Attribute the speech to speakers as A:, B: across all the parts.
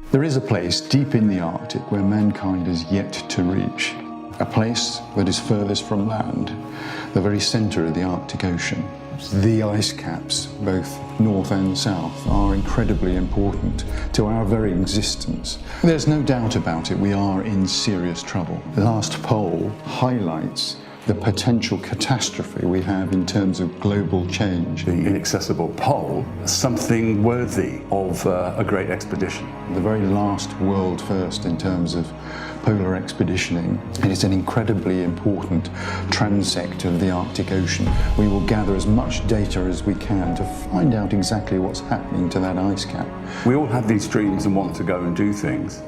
A: There is a place deep in the Arctic where mankind has yet to reach. A place that is furthest from land, the very centre of the Arctic Ocean. The ice caps, both north and south, are incredibly important to our very existence. There's no doubt about it, we are in serious trouble. The last poll highlights the potential catastrophe we have in terms of global change.
B: The inaccessible pole, something worthy of a great expedition.
A: The very last world first in terms of polar expeditioning. It is an incredibly important transect of the Arctic Ocean. We will gather as much data as we can to find out exactly what's happening to that ice cap.
B: We all have these dreams and want to go and do things.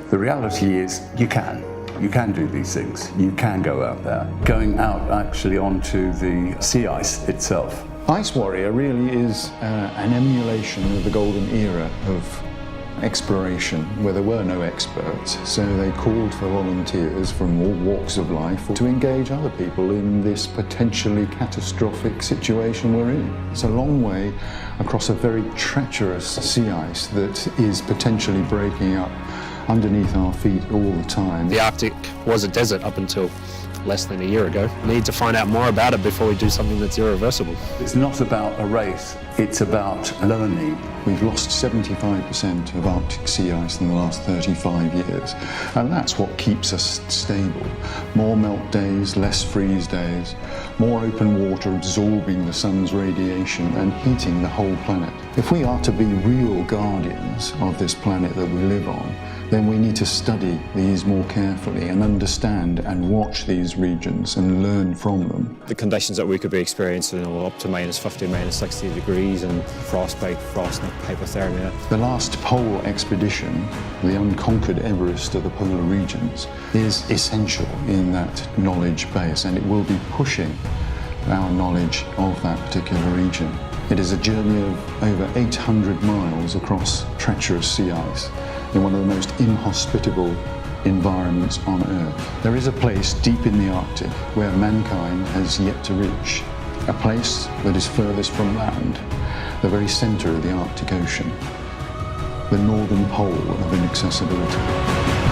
B: The reality is you can. You can do these things. You can go out there. Going out actually onto the sea ice itself.
A: Ice Warrior really is an emulation of the golden era of exploration where there were no experts, so they called for volunteers from all walks of life to engage other people in this potentially catastrophic situation we're in. It's a long way across a very treacherous sea ice that is potentially breaking up underneath our feet all the time.
C: The Arctic was a desert up until less than a year ago. We need to find out more about it before we do something that's irreversible.
B: It's not about a race, it's about learning.
A: We've lost 75% of Arctic sea ice in the last 35 years, and that's what keeps us stable. More melt days, less freeze days, more open water absorbing the sun's radiation and heating the whole planet. If we are to be real guardians of this planet that we live on, then we need to study these more carefully and understand and watch these regions and learn from them.
C: The conditions that we could be experiencing are up to -50, -60 degrees and frostbite, frost and hypothermia.
A: The last pole expedition, the unconquered Everest of the polar regions, is essential in that knowledge base, and it will be pushing our knowledge of that particular region. It is a journey of over 800 miles across treacherous sea ice in one of the most inhospitable environments on Earth. There is a place deep in the Arctic where mankind has yet to reach, a place that is furthest from land, the very centre of the Arctic Ocean, the northern pole of inaccessibility.